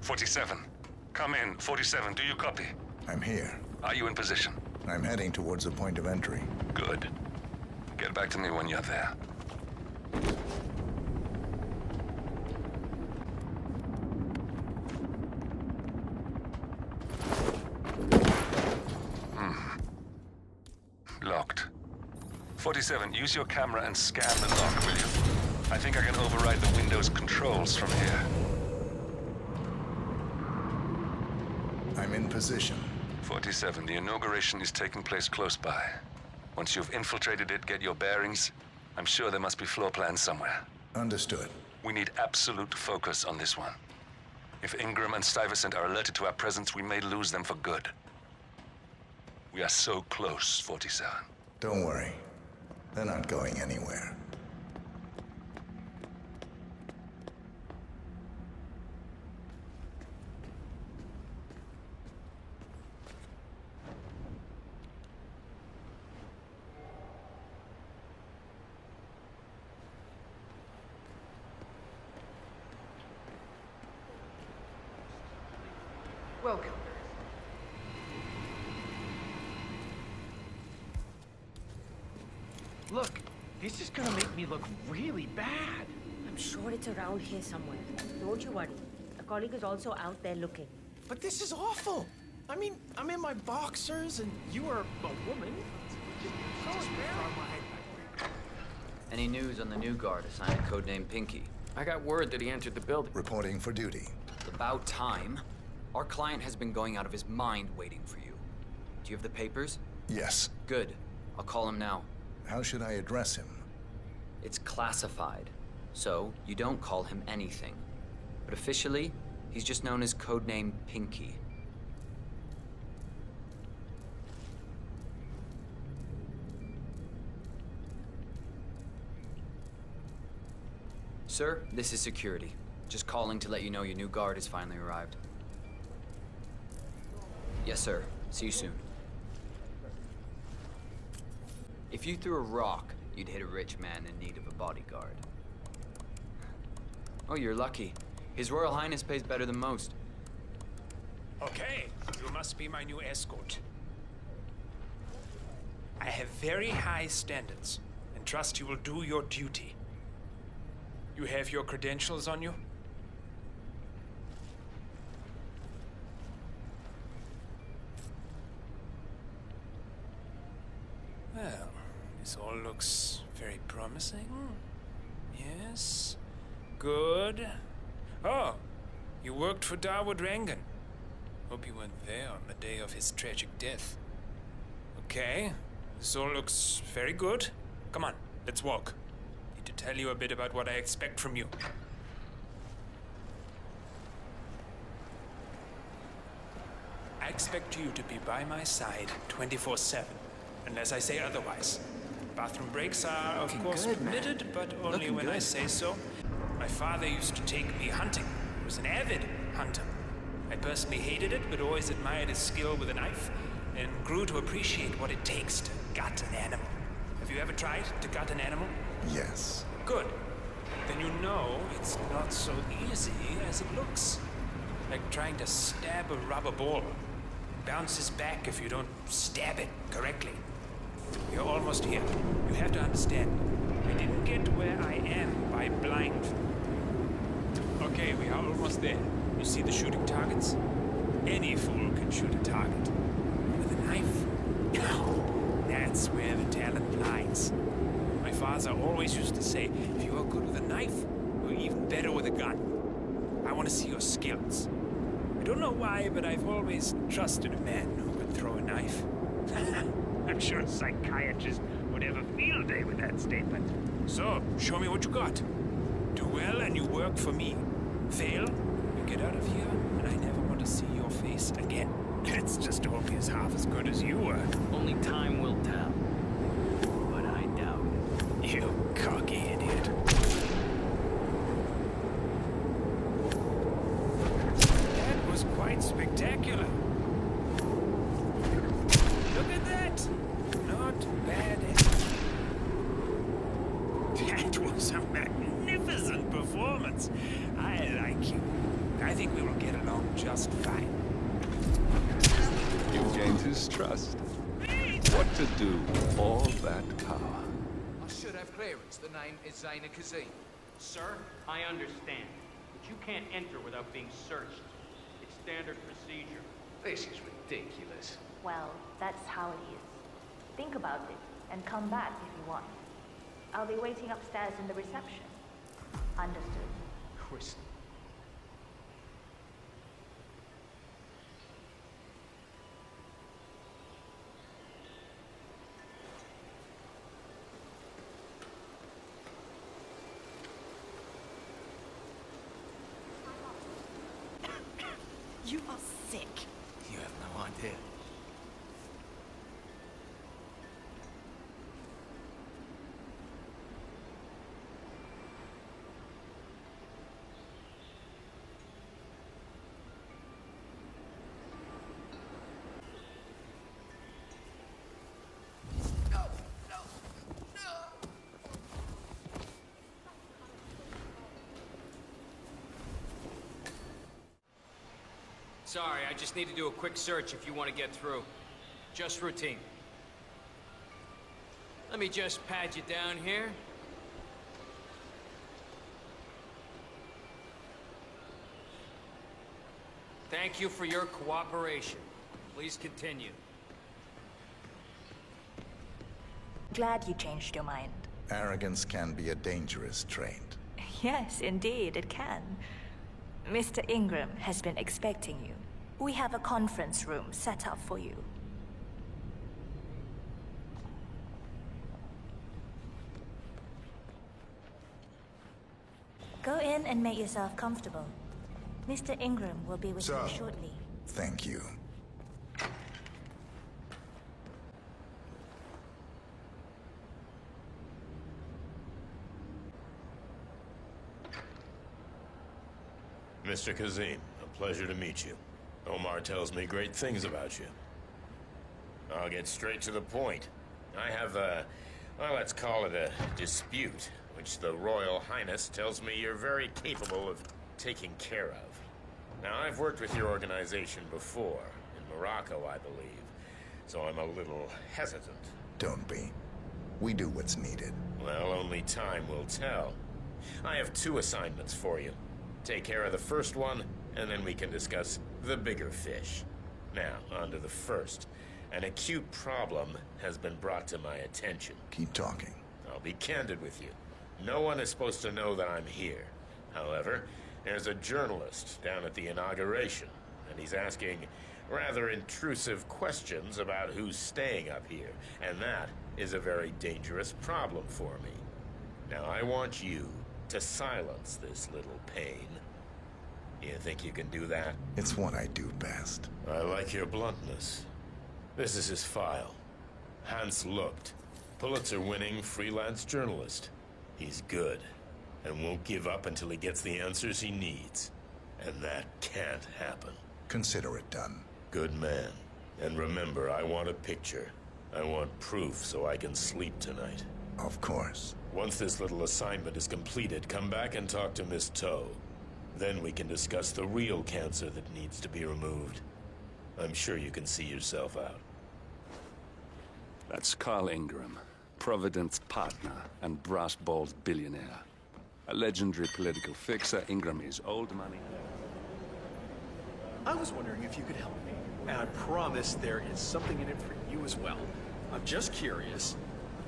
47. Come in. 47, do you copy? I'm here. Are you in position? I'm heading towards the point of entry. Good. Get back to me when you're there. Locked. 47, use your camera and scan the lock, will you? I think I can override the Windows controls from here. I'm in position. 47, the inauguration is taking place close by. Once you've infiltrated it, get your bearings. I'm sure there must be floor plans somewhere. Understood. We need absolute focus on this one. If Ingram and Stuyvesant are alerted to our presence, we may lose them for good. We are so close, 47. Don't worry. They're not going anywhere. Welcome. Look, this is gonna make me look really bad. I'm sure it's around here somewhere. Don't you worry. A colleague is also out there looking. But this is awful. I mean, I'm in my boxers and you are a woman. Any news on the new guard assigned codename Pinky? I got word that he entered the building. Reporting for duty. About time. Our client has been going out of his mind waiting for you. Do you have the papers? Yes. Good. I'll call him now. How should I address him? It's classified, so you don't call him anything. But officially, he's just known as codename Pinky. Sir, this is security. Just calling to let you know your new guard has finally arrived. Yes, sir. See you soon. If you threw a rock, you'd hit a rich man in need of a bodyguard. Oh, you're lucky. His Royal Highness pays better than most. Okay, you must be my new escort. I have very high standards, and trust you will do your duty. You have your credentials on you? Well, this all looks very promising. Yes. Good. Oh, you worked for Darwood Rangan. Hope you weren't there on the day of his tragic death. Okay, this all looks very good. Come on, let's walk. Need to tell you a bit about what I expect from you. I expect you to be by my side 24/7, unless I say otherwise. Bathroom breaks are, of course, permitted, but only when I say so. My father used to take me hunting. He was an avid hunter. I personally hated it, but always admired his skill with a knife, and grew to appreciate what it takes to gut an animal. Have you ever tried to gut an animal? Yes. Good. Then you know it's not so easy as it looks. Like trying to stab a rubber ball. It bounces back if you don't stab it correctly. You're almost here. You have to understand. I didn't get where I am by blind. Okay, we are almost there. You see the shooting targets? Any fool can shoot a target. With a knife? No. That's where the talent lies. My father always used to say, if you are good with a knife, you're even better with a gun. I want to see your skills. I don't know why, but I've always trusted a man who could throw a knife. I'm sure a psychiatrist would have a field day with that statement. So, show me what you got. Do well and you work for me. Fail, you get out of here, and I never want to see your face again. Let's just hope he's half as good as you were. Only time will tell. But I doubt it. You cocky idiot. That was quite spectacular. Look at that. Not bad. That was a magnificent performance. I like you. I think we will get along just fine. You've gained his trust. What to do with all that power? I should have clearance. The name is Zaina Kazim. Sir, I understand, but you can't enter without being searched. It's standard procedure. This is ridiculous. Well, that's how it is. Think about it, and come back if you want. I'll be waiting upstairs in the reception. Understood. Chris. You are sick. You have no idea. Sorry, I just need to do a quick search if you want to get through. Just routine. Let me just pat you down here. Thank you for your cooperation. Please continue. Glad you changed your mind. Arrogance can be a dangerous trait. Yes, indeed, it can. Mr. Ingram has been expecting you. We have a conference room set up for you. Go in and make yourself comfortable. Mr. Ingram will be with you shortly. Thank you. Mr. Kazim, a pleasure to meet you. Omar tells me great things about you. I'll get straight to the point. I have well, let's call it a dispute, which the Royal Highness tells me you're very capable of taking care of. Now, I've worked with your organization before, in Morocco, I believe, so I'm a little hesitant. Don't be. We do what's needed. Well, only time will tell. I have 2 assignments for you. Take care of the first one, and then we can discuss the bigger fish. Now, on to the first. An acute problem has been brought to my attention. Keep talking. I'll be candid with you. No one is supposed to know that I'm here. However, there's a journalist down at the inauguration, and he's asking rather intrusive questions about who's staying up here, and that is a very dangerous problem for me. Now, I want you to silence this little pain. You think you can do that? It's what I do best. I like your bluntness. This is his file. Hans Lucht, Pulitzer-winning freelance journalist. He's good, and won't give up until he gets the answers he needs. And that can't happen. Consider it done. Good man. And remember, I want a picture. I want proof so I can sleep tonight. Of course. Once this little assignment is completed, come back and talk to Miss Toe. Then we can discuss the real cancer that needs to be removed. I'm sure you can see yourself out. That's Carl Ingram, Provident's partner and brass-balled billionaire. A legendary political fixer, Ingram is old money. I was wondering if you could help me, and I promise there is something in it for you as well. I'm just curious.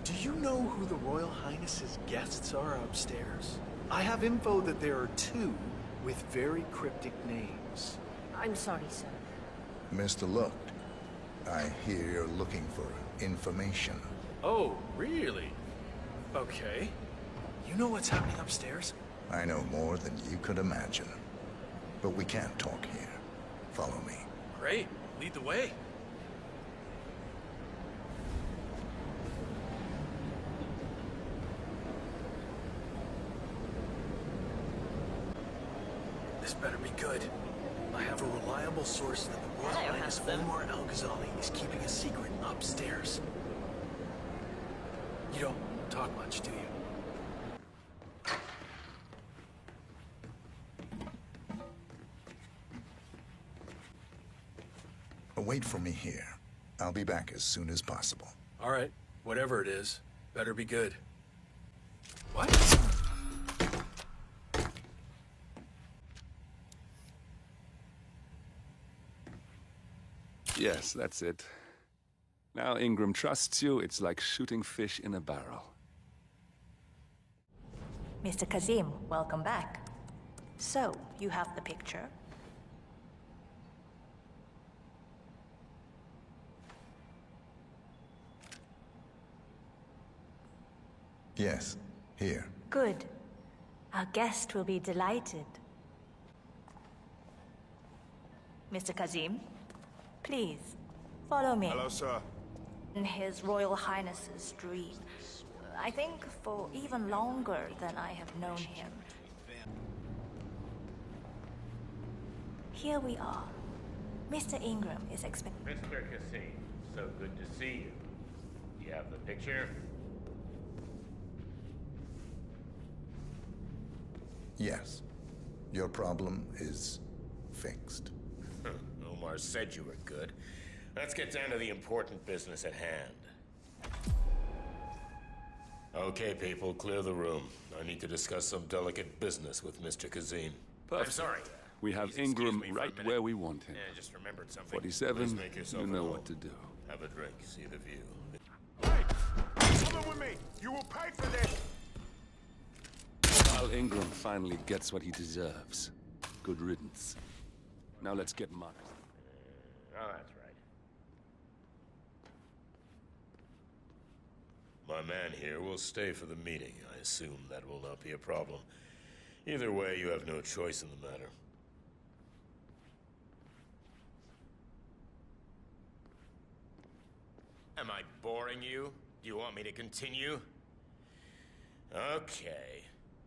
Do you know who the Royal Highness's guests are upstairs? I have info that there are 2 with very cryptic names. I'm sorry, sir. Mr. Lucht, I hear you're looking for information. Oh, really? Okay. You know what's happening upstairs? I know more than you could imagine. But we can't talk here. Follow me. Great. Lead the way. This better be good. I have a reliable source that the Royal Highness Omar Al-Ghazali is keeping a secret upstairs. You don't talk much, do you? wait for me here. I'll be back as soon as possible. All right, whatever it is, better be good. What? Yes, that's it. Now Ingram trusts you, it's like shooting fish in a barrel. Mr. Kazim, welcome back. So, you have the picture? Yes, here. Good. Our guest will be delighted. Mr. Kazim, please, follow me. Hello, sir. In His Royal Highness's dream. I think for even longer than I have known him. Here we are. Mr. Ingram is expecting... Mr. Kazim, so good to see you. Do you have the picture? Yes. Your problem is fixed. Omar said you were good. Let's get down to the important business at hand. Okay, people, clear the room. I need to discuss some delicate business with Mr. Kazim. Perfect. I'm sorry. We have Please excuse Ingram me for a right minute. where we want him. Yeah, I just remembered something. 47, Please make yourself you know at home. what to do. Have a drink, see the view. Hey! Come on with me! You will pay for this! Carl Ingram finally gets what he deserves. Good riddance. Now let's get marked. Oh, that's right. My man here will stay for the meeting. I assume that will not be a problem. Either way, you have no choice in the matter. Am I boring you? Do you want me to continue? Okay.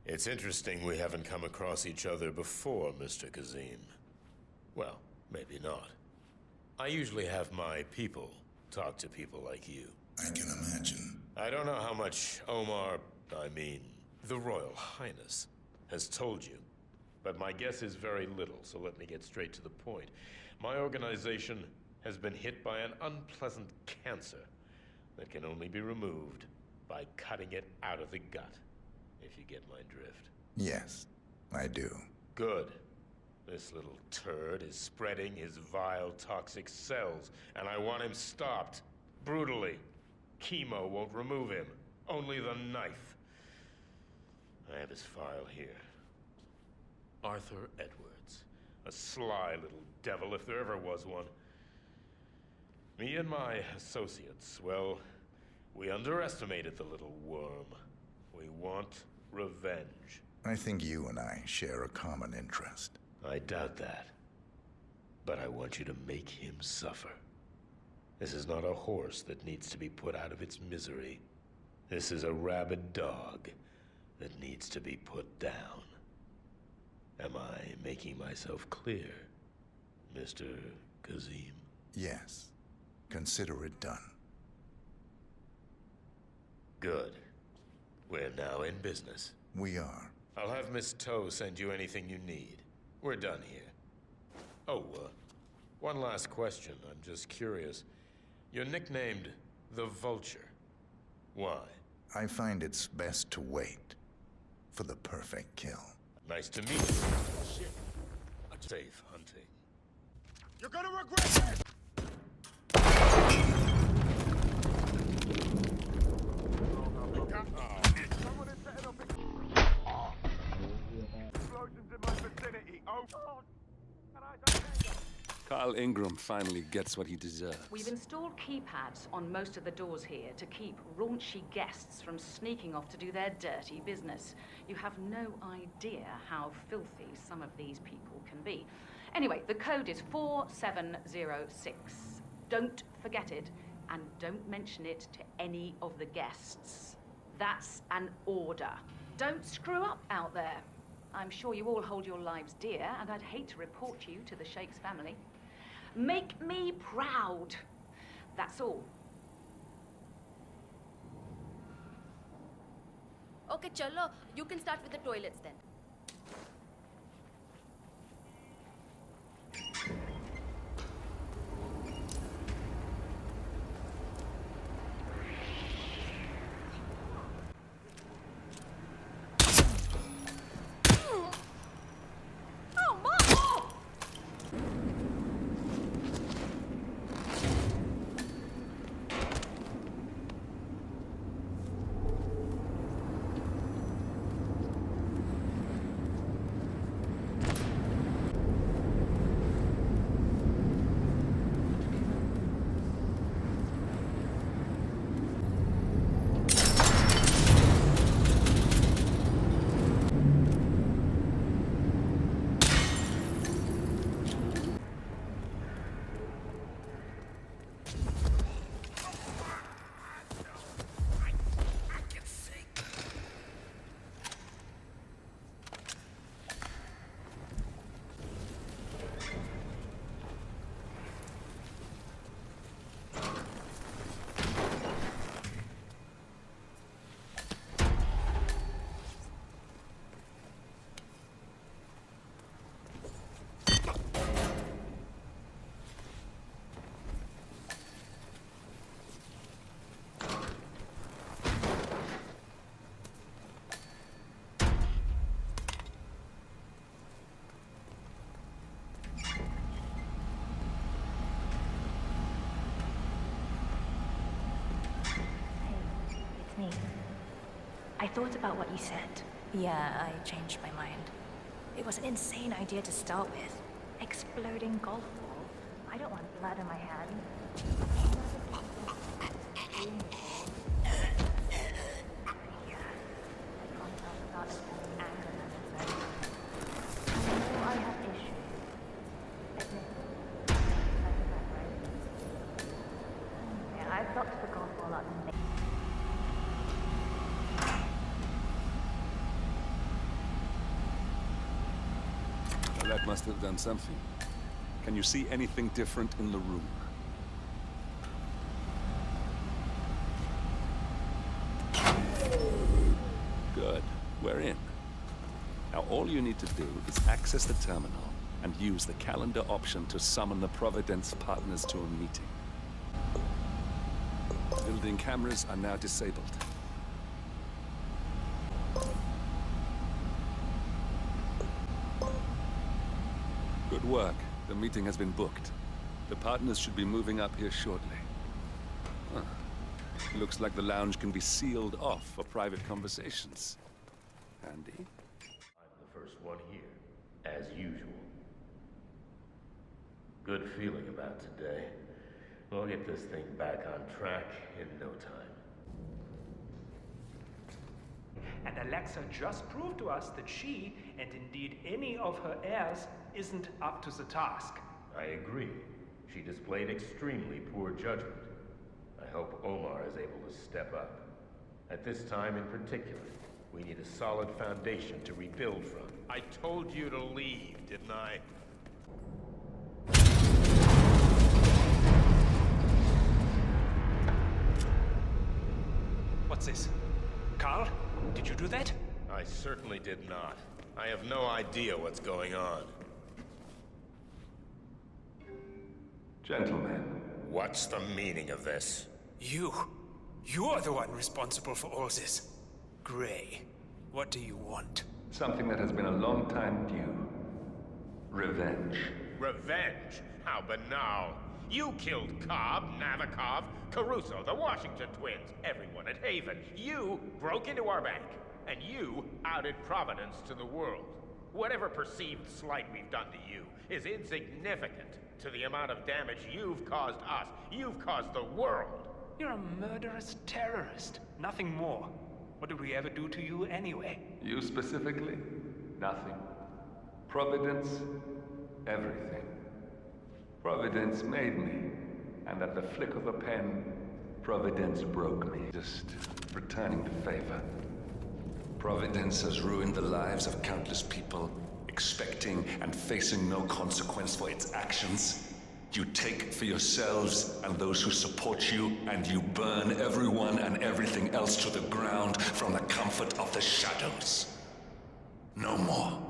It's interesting we haven't come across each other before, Mr. Kazim. Well, maybe not. I usually have my people talk to people like you. I can imagine. I don't know how much Omar, the Royal Highness, has told you. But my guess is very little, so let me get straight to the point. My organization has been hit by an unpleasant cancer that can only be removed by cutting it out of the gut, if you get my drift. Yes, I do. Good. This little turd is spreading his vile, toxic cells, and I want him stopped. Brutally. Chemo won't remove him. Only the knife. I have his file here. Arthur Edwards. A sly little devil, if there ever was one. Me and my associates, well, we underestimated the little worm. We want revenge. I think you and I share a common interest. I doubt that. But I want you to make him suffer. This is not a horse that needs to be put out of its misery. This is a rabid dog that needs to be put down. Am I making myself clear, Mr. Kazim? Yes. Consider it done. Good. We're now in business. We are. I'll have Miss Toe send you anything you need. We're done here. Oh, one last question. I'm just curious. You're nicknamed the Vulture. Why? I find it's best to wait for the perfect kill. Nice to meet you. Shit. Safe hunting. You're gonna regret this! Someone is setting up explosions in my vicinity. Oh, Carl Ingram finally gets what he deserves. We've installed keypads on most of the doors here to keep raunchy guests from sneaking off to do their dirty business. You have no idea how filthy some of these people can be. Anyway, the code is 4706. Don't forget it, and don't mention it to any of the guests. That's an order. Don't screw up out there. I'm sure you all hold your lives dear, and I'd hate to report you to the Sheikh's family. Make me proud. That's all. Okay, chalo. You can start with the toilets then. thought about what you said. Yeah, I changed my mind. It was an insane idea to start with. Exploding golf ball. I don't want blood on my hands. I have issues. Yeah, I've blocked the golf ball up and Well, that must have done something. Can you see anything different in the room? Good. We're in. Now all you need to do is access the terminal and use the calendar option to summon the Providence partners to a meeting. Building cameras are now disabled. Good work. The meeting has been booked. The partners should be moving up here shortly. Huh. Looks like the lounge can be sealed off for private conversations. Handy. I'm the first one here, as usual. Good feeling about today. We'll get this thing back on track in no time. And Alexa just proved to us that she, and indeed any of her heirs, isn't up to the task. I agree. She displayed extremely poor judgment. I hope Omar is able to step up. At this time in particular, we need a solid foundation to rebuild from. I told you to leave, didn't I? What's this? Carl? Did you do that? I certainly did not. I have no idea what's going on. Gentlemen. What's the meaning of this? You're the one responsible for all this. Gray, what do you want? Something that has been a long time due. Revenge. Revenge? How banal. You killed Cobb, Navikov, Caruso, the Washington twins, everyone at Haven. You broke into our bank, and you outed Providence to the world. Whatever perceived slight we've done to you is insignificant to the amount of damage you've caused us. You've caused the world. You're a murderous terrorist. Nothing more. What did we ever do to you anyway? You specifically? Nothing. Providence? Everything. Providence made me, and at the flick of a pen, Providence broke me. Just returning the favor. Providence has ruined the lives of countless people, expecting and facing no consequence for its actions. You take for yourselves and those who support you, and you burn everyone and everything else to the ground from the comfort of the shadows. No more.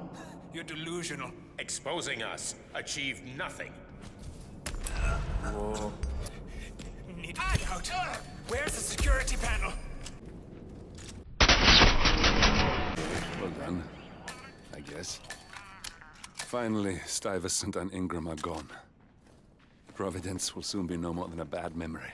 You're delusional. Exposing us achieved nothing. Whoa. Need to get out. Where's the security panel? Well done, I guess. Finally, Stuyvesant and Ingram are gone. Providence will soon be no more than a bad memory.